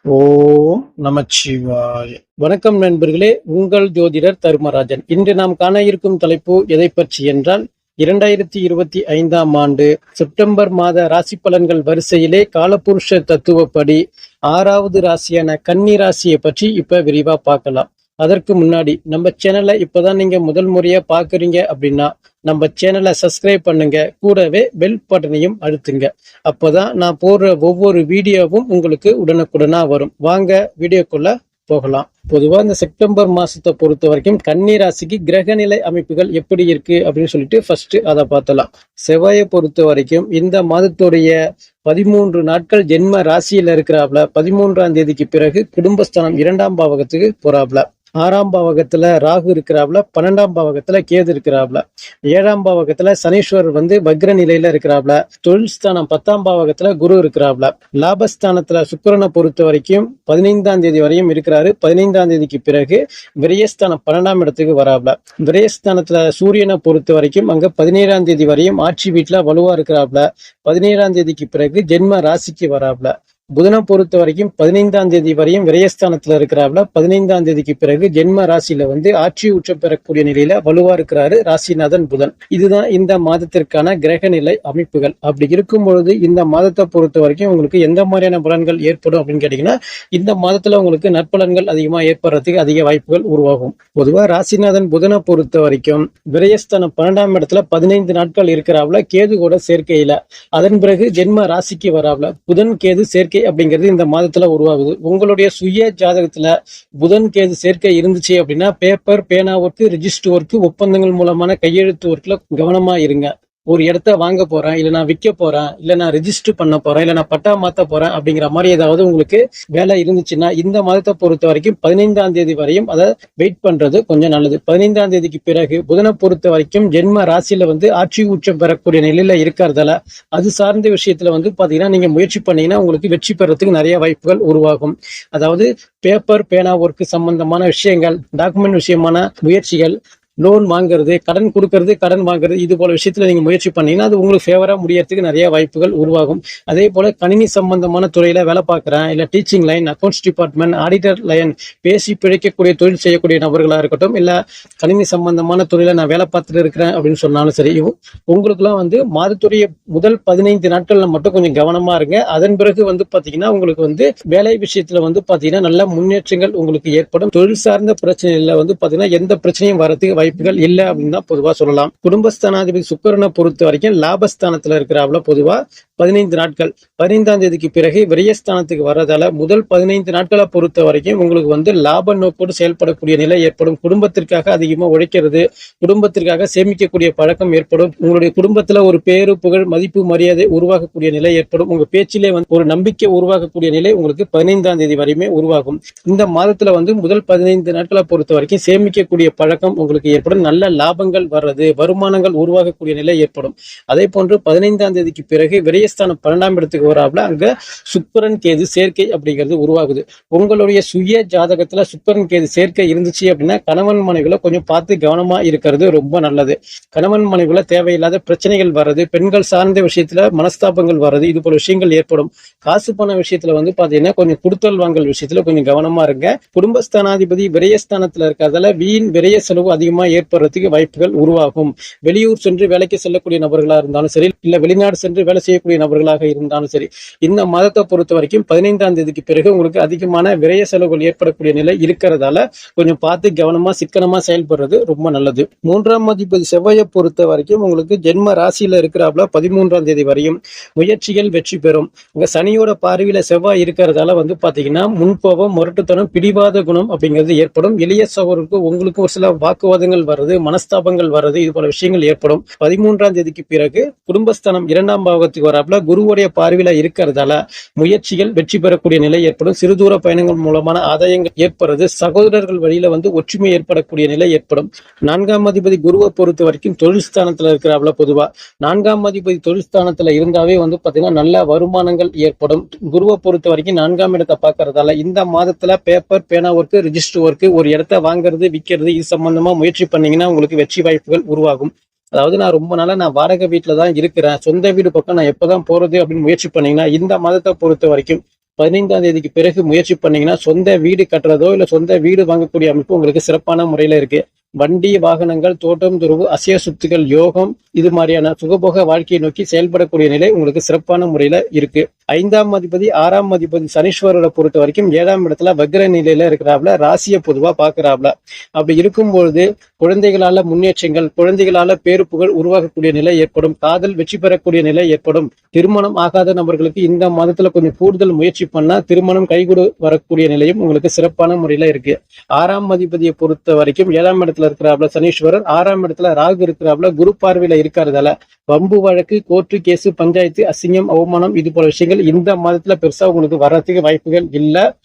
ஓம் நமச்சிவாய. வணக்கம் நண்பர்களே, உங்கள் ஜோதிடர் தர்மராஜன். இன்று நாம் காண இருக்கும் தலைப்பு எதை பற்றி என்றால் 2025ஆம் ஆண்டு செப்டம்பர் மாத ராசி பலன்கள் வரிசையிலே காலபுருஷ தத்துவப்படி 6வது ராசியான கன்னி ராசியை பற்றி இப்ப விரிவா பார்க்கலாம். அதற்கு முன்னாடி நம்ம சேனலை இப்பதான் நீங்க முதல் முறையா பாக்குறீங்க அப்படின்னா நம்ம சேனலை சப்ஸ்கிரைப் பண்ணுங்க, கூடவே பெல் பட்டனையும் அழுத்துங்க. அப்பதான் நான் போடுற ஒவ்வொரு வீடியோவும் உங்களுக்கு உடனுக்குடனா வரும். வாங்க வீடியோக்குள்ள போகலாம். பொதுவா இந்த செப்டம்பர் மாசத்தை பொறுத்த வரைக்கும் கன்னி ராசிக்கு கிரகநிலை அமைப்புகள் எப்படி இருக்கு அப்படின்னு சொல்லிட்டு ஃபர்ஸ்ட் அதை பார்த்தலாம். செவ்வாயை பொறுத்த வரைக்கும் இந்த மாதத்துடைய 13 நாட்கள் ஜென்ம ராசியில இருக்கிறாப்ல. 13ஆம் தேதிக்கு பிறகு குடும்பஸ்தானம் 2ஆம் பாவகத்துக்கு போறாப்ல. 6ஆம் பாவகத்துல ராகு இருக்கிறாப்ல. 12ஆம் பாவகத்துல கேது இருக்கிறாப்ல. 7ஆம் பாவகத்துல சனீஸ்வரர் வக்ர நிலையில இருக்கிறாப்ல. தொழில் ஸ்தானம் 10ஆம் பாவகத்துல குரு இருக்கிறாப்ல. லாபஸ்தானத்துல சுக்கிரனை பொறுத்த வரைக்கும் 15ஆம் தேதி வரையும் இருக்கிறாரு. 15ஆம் தேதிக்கு பிறகு விரயஸ்தானம் 12ஆம் இடத்துக்கு வராப்ல. விரயஸ்தானத்துல சூரியனை பொறுத்த வரைக்கும் அங்க 17ஆம் தேதி வரையும் ஆட்சி வீட்டுல வலுவா இருக்கிறாப்ல. 17ஆம் தேதிக்கு பிறகு ஜென்ம ராசிக்கு வராப்ல. புதனை பொறுத்த வரைக்கும் 15ஆம் தேதி வரையும் விரயஸ்தானத்துல இருக்கிறாப்ல. 15ஆம் தேதிக்கு பிறகு ஜென்ம ராசியில ஆட்சி உச்சம் பெறக்கூடிய நிலையில வலுவா இருக்கிறாரு ராசிநாதன் புதன். இதுதான் இந்த மாதத்திற்கான கிரக நிலை அமைப்புகள். அப்படி இருக்கும் பொழுது இந்த மாதத்தை பொறுத்த வரைக்கும் உங்களுக்கு எந்த மாதிரியான பலன்கள் ஏற்படும் அப்படின்னு கேட்டீங்கன்னா, இந்த மாதத்துல உங்களுக்கு நற்பலன்கள் அதிகமா ஏற்படுறதுக்கு அதிக வாய்ப்புகள் உருவாகும். பொதுவா ராசிநாதன் புதனை பொறுத்த வரைக்கும் விரயஸ்தானம் 12ஆம் இடத்துல 15 நாட்கள் இருக்கிறாப்ல, கேது கூட சேர்க்கையில. அதன் பிறகு ஜென்ம ராசிக்கு வராப்ல. புதன் கேது சேர்க்கை அப்படிங்கிறது இந்த மாதத்துல உருவாகுது. உங்களுடைய சுய ஜாதகத்துல புதன் கேது சேர்க்கை இருந்துச்சு அப்படின்னா பேப்பர் பேனா ஒர்க்கு, ரிஜிஸ்டர் ஒர்க்கு, ஒப்பந்தங்கள் மூலமான கையெழுத்து ஒர்க்ல கவனமா இருங்க. ஒரு இடத்த வாங்க போறேன், இல்ல நான் விற்க போறேன், இல்ல நான் ரெஜிஸ்டர் பண்ண போறேன், இல்ல நான் பட்டா மாத்த போறேன் அப்படிங்கிற மாதிரி ஏதாவது உங்களுக்கு வேலை இருந்துச்சுன்னா இந்த மாதத்தை பொறுத்த வரைக்கும் 15ஆம் தேதி வரையும் அதை வெயிட் பண்றது கொஞ்சம் நல்லது. 15ஆம் தேதிக்கு பிறகு புதனை பொறுத்த வரைக்கும் ஜென்ம ராசியில ஆட்சி உச்சம் பெறக்கூடிய நிலையில இருக்கிறதால அது சார்ந்த விஷயத்துல பாத்தீங்கன்னா நீங்க முயற்சி பண்ணீங்கன்னா உங்களுக்கு வெற்றி பெறத்துக்கு நிறைய வாய்ப்புகள் உருவாகும். அதாவது பேப்பர் பேனா ஒர்க் சம்பந்தமான விஷயங்கள், டாக்குமெண்ட் விஷயமான முயற்சிகள், லோன் வாங்குறது, கடன் கொடுக்கறது, கடன் வாங்குறது, இது போல விஷயத்துல நீங்க முயற்சி பண்ணீங்கன்னா அது உங்களுக்கு ஃபேவரா முடியறதுக்கு நிறைய வாய்ப்புகள் உருவாகும். அதே போல கணினி சம்பந்தமான துறையில வேலை பார்க்கிறேன், இல்ல teaching line, accounts department, auditor line, பேசி பிழைக்கக்கூடிய தொழில் செய்யக்கூடிய நபர்களா இருக்கட்டும், இல்ல கணினி சம்பந்தமான துறையில நான் வேலை பார்த்துட்டு இருக்கிறேன் அப்படின்னு சொன்னாலும் சரி, உங்களுக்குலாம் மாதத்துடைய முதல் 15 நாட்கள்ல மட்டும் கொஞ்சம் கவனமா இருங்க. அதன் பிறகு பாத்தீங்கன்னா உங்களுக்கு வேலை விஷயத்துல பாத்தீங்கன்னா நல்ல முன்னேற்றங்கள் உங்களுக்கு ஏற்படும். தொழில் சார்ந்த பிரச்சனையில பாத்தீங்கன்னா எந்த பிரச்சனையும் வரதுக்கு வாய்ப்புகள் இல்ல அப்படின்னு தான் பொதுவா சொல்லலாம். குடும்பஸ்தானாதிபதி சுக்கிரனை பொறுத்த வரைக்கும் லாபஸ்தானத்துல இருக்கிறாப்ல. பொதுவா 15 நாட்கள் 15ஆம் தேதிக்கு பிறகு விரயஸ்தானத்துக்கு வர்றதால முதல் 15 நாட்களை பொறுத்த வரைக்கும் உங்களுக்கு லாப நோக்கோடு செயல்படக்கூடிய நிலை ஏற்படும். குடும்பத்திற்காக அதிகமா உழைக்கிறது, குடும்பத்திற்காக சேமிக்கக்கூடிய பழக்கம் ஏற்படும். உங்களுடைய குடும்பத்துல ஒரு பேரு புகழ் மதிப்பு மரியாதை உருவாக்கக்கூடிய நிலை ஏற்படும். உங்க பேச்சிலே ஒரு நம்பிக்கை உருவாக்கக்கூடிய நிலை உங்களுக்கு 15ஆம் தேதி வரையுமே உருவாகும். இந்த மாதத்துல முதல் 15 நாட்களை பொறுத்த வரைக்கும் சேமிக்கக்கூடிய பழக்கம் உங்களுக்கு ஏற்படும். நல்ல லாபங்கள் வர்றது, வருமானங்கள் உருவாகக்கூடிய நிலை ஏற்படும். அதே போன்று 15ஆம் தேதிக்கு பிறகு விரயஸ்தானம் 12ஆம் இடத்துக்கு வராப்ல. அங்க சுக்கிரன் கேது சேர்க்கை அப்படிங்கிறது உருவாகுது. உங்களுடைய சுய ஜாதகத்துல சுக்கிரன் கேது சேர்க்கை இருந்துச்சு அப்படின்னா கணவன் மனைவிகளை கொஞ்சம் பார்த்து கவனமா இருக்கிறது ரொம்ப நல்லது. கணவன் மனைவிகளை தேவையில்லாத பிரச்சனைகள் வர்றது, பெண்கள் சார்ந்த விஷயத்துல மனஸ்தாபங்கள் வர்றது, இது போல விஷயங்கள் ஏற்படும். காசு பண விஷயத்துல பாத்தீங்கன்னா கொஞ்சம் கொடுத்தல் வாங்கல் விஷயத்துல கொஞ்சம் கவனமா இருங்க. குடும்பஸ்தானாதிபதி விரயஸ்தானத்துல இருக்கிறதால வீண் விரய செலவு அதிகமா ஏற்படுறதுக்கு வாய்ப்புகள் உருவாகும். வெளியூர் சென்று வேலைக்கு செல்லக்கூடிய நபர்களா இருந்தாலும் சரி, இல்ல வெளிநாடு சென்று வேலை செய்யக்கூடிய நபர்களாக இருந்தாலும் சரி, இந்த மாதத்தை பொறுத்த வரைக்கும் 15ஆம் தேதிக்கு பிறகு உங்களுக்கு அதிகமான விரய செலவுகள் ஏற்படக்கூடிய நிலை இருக்கிறதால கொஞ்சம் பார்த்து கவனமா சிக்கனமா செயல்படுறது ரொம்ப நல்லது. 3ஆம் அதிபதி செவ்வாயை பொறுத்த வரைக்கும் உங்களுக்கு ஜென்ம ராசியில இருக்கிறாப்ல 13ஆம் தேதி வரையும் முயற்சிகள் வெற்றி பெறும். உங்க சனியோட பார்வையில செவ்வாய் இருக்கிறதால பாத்தீங்கன்னா முன்கோபம், முரட்டுத்தனம், பிடிவாத குணம் அப்படிங்கிறது ஏற்படும். இளைய சகோதரருக்கு உங்களுக்கு ஒரு சில வாக்குவாதங்கள் வர்றது, மனஸ்தாபங்கள் வர்றது, இது போல விஷயங்கள் ஏற்படும். 13ஆம் தேதிக்கு பிறகு குடும்பஸ்தானம் 2ஆம் பாவத்துக்கு வராப்ல குருவுடைய பார்வையில இருக்கிறதால முயற்சிகள் வெற்றி பெறக்கூடிய நிலை ஏற்படும். சிறுதூர பயணங்கள் மூலமான ஆதாயங்கள் ஏற்படுறது, சகோதரர்கள் வழியில ஒற்றுமை ஏற்படக்கூடிய நிலை ஏற்படும். 4ஆம் அதிபதி குருவை பொறுத்த வரைக்கும் தொழில் ஸ்தானத்துல இருக்கிறாப்ல. பொதுவா 4ஆம் அதிபதி தொழில் ஸ்தானத்துல இருந்தாவே பாத்தீங்கன்னா நல்ல வருமானங்கள் ஏற்படும். குருவை பொறுத்த வரைக்கும் 4ஆம் இடத்தை பார்க்கறதால இந்த மாதத்துல பேப்பர் பேனா ஒர்க்கு, ரிஜிஸ்டர் ஒர்க்கு, ஒரு இடத்த வாங்குறது விற்கிறது, இது சம்பந்தமா முயற்சி பண்ணீங்கன்னா உங்களுக்கு வெற்றி வாய்ப்புகள் உருவாகும். அதாவது நான் ரொம்ப நாளா நான் வாடகை வீட்டுல தான் இருக்கிறேன், சொந்த வீடு பக்கம் நான் எப்பதான் போறது அப்படின்னு முயற்சி பண்ணீங்கன்னா இந்த மாதத்தை பொறுத்த வரைக்கும் 15ஆம் தேதிக்கு பிறகு முயற்சி பண்ணீங்கன்னா சொந்த வீடு கட்டுறதோ இல்ல சொந்த வீடு வாங்கக்கூடிய அமைப்பு உங்களுக்கு சிறப்பான முறையில இருக்கு. வண்டி, வாகனங்கள், தோட்டம், துறவு, அசைய சொத்துக்கள், யோகம், இது மாதிரியான சுகபோக வாழ்க்கையை நோக்கி செயல்படக்கூடிய நிலை உங்களுக்கு சிறப்பான முறையில இருக்கு. 5ஆம் அதிபதி 6ஆம் அதிபதி சனீஸ்வரரை பொறுத்த வரைக்கும் 7ஆம் இடத்துல வக்ர நிலையில இருக்கிறாப்ல, ராசியை பொதுவா பாக்குறாப்ல. அப்படி இருக்கும்பொழுது குழந்தைகளால முன்னேற்றங்கள், குழந்தைகளால பேரு புகழ் உருவாகக்கூடிய நிலை ஏற்படும். காதல் வெற்றி பெறக்கூடிய நிலை ஏற்படும். திருமணம் ஆகாத நபர்களுக்கு இந்த மாதத்துல கொஞ்சம் கூடுதல் முயற்சி பண்ணா திருமணம் கைகூட வரக்கூடிய நிலையும் உங்களுக்கு சிறப்பான முறையில இருக்கு. 6ஆம் அதிபதியை பொறுத்த வரைக்கும் 7ஆம் இடத்துல இருக்கிறாப்ல சனீஸ்வரர், 6ஆம் இடத்துல ராகு இருக்கிறாப்ல, குரு பார்வையில இருக்கிறதால வம்பு வழக்கு, கோர்ட்டு கேசு, பஞ்சாயத்து, அசிங்கம், அவமானம், இது போல விஷயங்கள் இந்த மாதத்துல பெருசா உங்களுக்கு வர்றதுக்கு வாய்ப்புகள் இல்ல.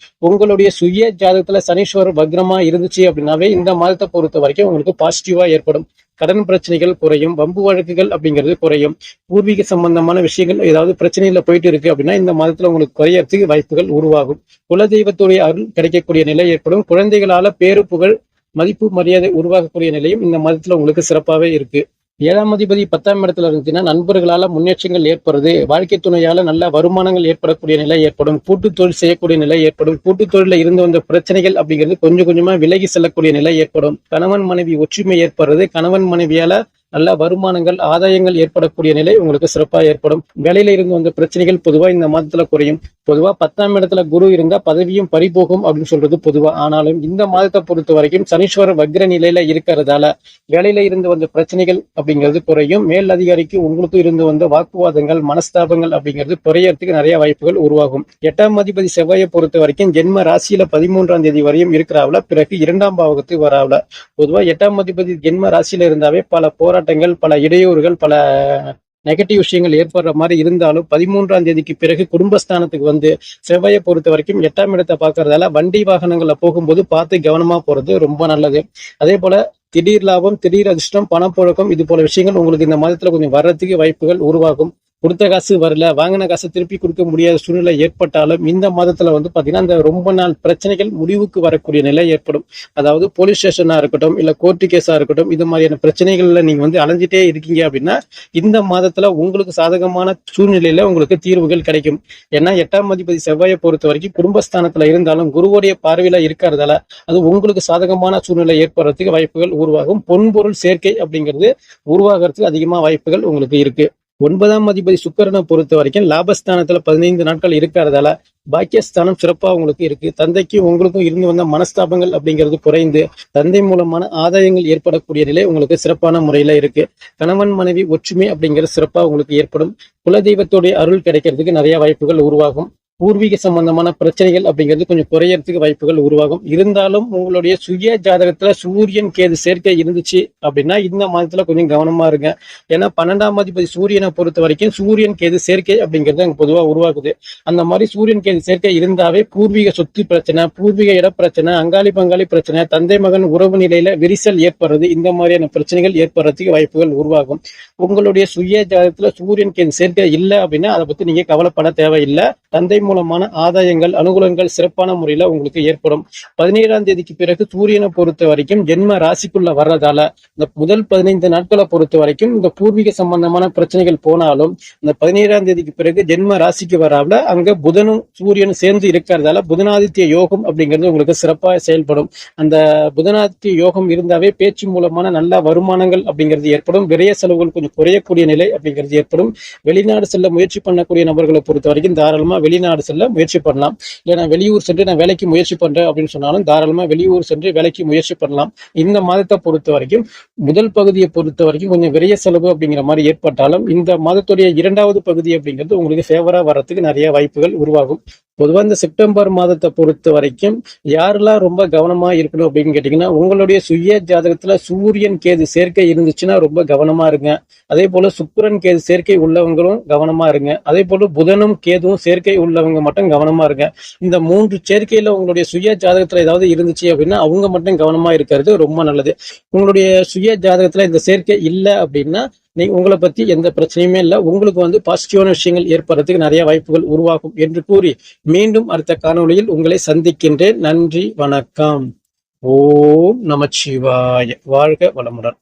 உங்களுடைய சுய ஜாதகத்துல சனீஸ்வரர் வக்ரமா இருந்துச்சு அப்படின்னாவே இந்த மாதத்தை பொறுத்த வரைக்கும் உங்களுக்கு பாசிட்டிவா ஏற்படும். கடன் பிரச்சனைகள் குறையும், வம்பு வழக்குகள் அப்படிங்கிறது குறையும். பூர்வீக சம்பந்தமான விஷயங்கள் ஏதாவது பிரச்சனையில போயிட்டு இருக்கு அப்படின்னா இந்த மாதத்துல உங்களுக்கு குறையறதுக்கு வாய்ப்புகள் உருவாகும். குலதெய்வத்துடைய அருள் கிடைக்கக்கூடிய நிலை ஏற்படும். குழந்தைகளால பேரு புகழ், மதிப்பு, மரியாதை உருவாகக்கூடிய நிலையும் இந்த மாதத்துல உங்களுக்கு சிறப்பாவே இருக்கு. 7ஆம் அதிபதி 10ஆம் இடத்துல இருந்துச்சுன்னா நண்பர்களால முன்னேற்றங்கள் ஏற்படுறது, வாழ்க்கை துணையால நல்ல வருமானங்கள் ஏற்படக்கூடிய நிலை ஏற்படும். கூட்டு தொழில் செய்யக்கூடிய நிலை ஏற்படும். கூட்டு தொழில இருந்து வந்த பிரச்சனைகள் அப்படிங்கிறது கொஞ்சம் கொஞ்சமா விலகி செல்லக்கூடிய நிலை ஏற்படும். கணவன் மனைவி ஒற்றுமை ஏற்படுறது, கணவன் மனைவியால நல்ல வருமானங்கள், ஆதாயங்கள் ஏற்படக்கூடிய நிலை உங்களுக்கு சிறப்பாக ஏற்படும். வேலையில இருந்து வந்த பிரச்சனைகள் பொதுவா இந்த மாதத்துல குறையும். பொதுவா 10ஆம் இடத்துல குரு இருந்தா பதவியும் பறிபோகும் அப்படின்னு சொல்றது பொதுவா. ஆனாலும் இந்த மாதத்தை பொறுத்த வரைக்கும் சனீஸ்வரர் வக்ர நிலையில இருக்கிறதால வேலையில இருந்து வந்த பிரச்சனைகள் அப்படிங்கிறது குறையும். மேல் அதிகாரிக்கு உங்களுக்கு இருந்து வந்த வாக்குவாதங்கள், மனஸ்தாபங்கள் அப்படிங்கிறது குறையறதுக்கு நிறைய வாய்ப்புகள் உருவாகும். 8ஆம் அதிபதி செவ்வாயை பொறுத்த வரைக்கும் ஜென்ம ராசியில 13ஆம் தேதி வரையும் இருக்கிறாவில, பிறகு 2ஆம் பாவகத்துக்கு வராவில. பொதுவா 8ஆம் அதிபதி ஜென்ம ராசியில இருந்தாவே பல போராட்டங்கள், பல இடையூறுகள், பல நெகட்டிவ் விஷயங்கள் ஏற்படுற மாதிரி இருந்தாலும் 13ஆம் தேதிக்கு பிறகு குடும்பஸ்தானத்துக்கு வந்து செவ்வாயை பொறுத்த வரைக்கும் 8ஆம் இடத்தை பார்க்கறதால வண்டி வாகனங்கள்ல போகும்போது பார்த்து கவனமா போறது ரொம்ப நல்லது. அதே போல திடீர் லாபம், திடீர் அதிர்ஷ்டம், பணப்புழக்கம், இது போல விஷயங்கள் உங்களுக்கு இந்த மாதத்துல கொஞ்சம் வர்றதுக்கு வாய்ப்புகள் உருவாகும். கொடுத்த காசு வரல, வாங்கின காசை திருப்பி கொடுக்க முடியாத சூழ்நிலை ஏற்பட்டாலும் இந்த மாதத்துல வந்து பாத்தீங்கன்னா அந்த ரொம்ப நாள் பிரச்சனைகள் முடிவுக்கு வரக்கூடிய நிலை ஏற்படும். அதாவது போலீஸ் ஸ்டேஷனா இருக்கட்டும், இல்ல கோர்ட்டு கேஸா இருக்கட்டும், இது மாதிரியான பிரச்சனைகள்ல நீங்க வந்து அலைஞ்சிட்டே இருக்கீங்க அப்படின்னா இந்த மாதத்துல உங்களுக்கு சாதகமான சூழ்நிலையில உங்களுக்கு தீர்வுகள் கிடைக்கும். ஏன்னா 8ஆம் அதிபதி செவ்வாயை பொறுத்த வரைக்கும் குடும்பஸ்தானத்துல இருந்தாலும் குருவுடைய பார்வையில இருக்கிறதால அது உங்களுக்கு சாதகமான சூழ்நிலை ஏற்படுறதுக்கு வாய்ப்புகள் உருவாகும். பொன்பொருள் சேர்க்கை அப்படிங்கிறது உருவாகிறதுக்கு அதிகமா வாய்ப்புகள் உங்களுக்கு இருக்கு. 9ஆம் அதிபதி சுக்கிரனை பொறுத்த வரைக்கும் லாபஸ்தானத்துல 15 நாட்கள் இருக்கிறதால பாக்கியஸ்தானம் சிறப்பா உங்களுக்கு இருக்கு. தந்தைக்கும் உங்களுக்கும் இருந்து வந்த மனஸ்தாபங்கள் அப்படிங்கிறது குறைந்து தந்தை மூலமான ஆதாயங்கள் ஏற்படக்கூடிய நிலை உங்களுக்கு சிறப்பான முறையில இருக்கு. கணவன் மனைவி ஒற்றுமை அப்படிங்கிறது சிறப்பா உங்களுக்கு ஏற்படும். குலதெய்வத்துடைய அருள் கிடைக்கிறதுக்கு நிறைய வாய்ப்புகள் உருவாகும். பூர்வீக சம்பந்தமான பிரச்சனைகள் அப்படிங்கிறது கொஞ்சம் குறையறதுக்கு வாய்ப்புகள் உருவாகும். இருந்தாலும் உங்களுடைய சுய ஜாதகத்துல சூரியன் கேது சேர்க்கை இருந்துச்சு அப்படின்னா இந்த மாதத்துல கொஞ்சம் கவனமா இருங்க. ஏன்னா 12ஆம் அதிபதி சூரியனை பொறுத்த வரைக்கும் சூரியன் கேது சேர்க்கை அப்படிங்கிறது அங்க பொதுவா உருவாகுது. அந்த மாதிரி சூரியன் கேது சேர்க்கை இருந்தாவே பூர்வீக சொத்து பிரச்சனை, பூர்வீக இட பிரச்சனை, அங்காளி பங்காளி பிரச்சனை, தந்தை மகன் உறவு நிலையில விரிசல் ஏற்படுறது, இந்த மாதிரியான பிரச்சனைகள் ஏற்படுறதுக்கு வாய்ப்புகள் உருவாகும். உங்களுடைய சுய ஜாதகத்துல சூரியன் கேது சேர்க்கை இல்லை அப்படின்னா அதை பத்தி நீங்க கவலைப்பட தேவையில்லை. தந்தை மூலமான ஆதாயங்கள், அனுகூலங்கள் சிறப்பான முறையில உங்களுக்கு ஏற்படும். 17ஆம் தேதிக்கு பிறகு சூரியனை பொறுத்த வரைக்கும் ஜென்ம ராசிக்குள்ள வர்றதால இந்த முதல் 15 நாட்களை பொறுத்த வரைக்கும் இந்த பூர்வீக சம்பந்தமான பிரச்சனைகள் போனாலும் இந்த 17ஆம் தேதிக்கு பிறகு ஜென்ம ராசிக்கு வராமல அங்க புதனும் சூரியனும் சேர்ந்து இருக்கிறதால புதனாதித்ய யோகம் அப்படிங்கிறது உங்களுக்கு சிறப்பாக செயல்படும். அந்த புதனாதித்ய யோகம் இருந்தாவே பேச்சு மூலமான நல்ல வருமானங்கள் அப்படிங்கிறது ஏற்படும். விரைய செலவுகள் கொஞ்சம் குறையக்கூடிய நிலை அப்படிங்கிறது ஏற்படும். வெளிநாடு செல்ல முயற்சி பண்ணக்கூடிய நபர்களை பொறுத்த வரைக்கும் தாராளமா வெளிநாடு செல்ல முயற்சி பண்ணலாம். இல்ல நான் வெளியூர் சென்று நான் வேலைக்கு முயற்சி பண்றேன் அப்படின்னு சொன்னாலும் தாராளமா வெளியூர் சென்று வேலைக்கு முயற்சி பண்ணலாம். இந்த மாதத்தை பொறுத்த வரைக்கும் முதல் பகுதியை பொறுத்த வரைக்கும் கொஞ்சம் விரைய செலவு அப்படிங்கிற மாதிரி ஏற்பட்டாலும் இந்த மாதத்துடைய 2வது பகுதி அப்படிங்கிறது உங்களுக்கு ஃபேவரா வர்றதுக்கு நிறைய வாய்ப்புகள் உருவாகும். பொதுவாக இந்த செப்டம்பர் மாதத்தை பொறுத்த வரைக்கும் யாரெல்லாம் ரொம்ப கவனமா இருக்கணும் அப்படின்னு கேட்டீங்கன்னா உங்களுடைய சுய ஜாதகத்துல சூரியன் கேது சேர்க்கை இருந்துச்சுன்னா ரொம்ப கவனமா இருங்க. அதே போல சுக்கிரன் கேது சேர்க்கை உள்ளவங்களும் கவனமா இருங்க. அதே போல புதனும் கேதுவும் சேர்க்கை உள்ளவங்க மட்டும் கவனமா இருங்க. இந்த 3 சேர்க்கையில உங்களுடைய சுய ஜாதகத்துல ஏதாவது இருந்துச்சு அப்படின்னா அவங்க மட்டும் கவனமா இருக்கிறது ரொம்ப நல்லது. உங்களுடைய சுய ஜாதகத்துல இந்த சேர்க்கை இல்லை அப்படின்னா நீங்க உங்களை பத்தி எந்த பிரச்சனையுமே இல்லை. உங்களுக்கு வந்து பாசிட்டிவான விஷயங்கள் ஏற்படுறதுக்கு நிறைய வாய்ப்புகள் உருவாகும் என்று கூறி மீண்டும் அடுத்த காணொளியில் உங்களை சந்திக்கின்றேன். நன்றி, வணக்கம். ஓம் நமச்சிவாய. வாழ்க வளமுடன்.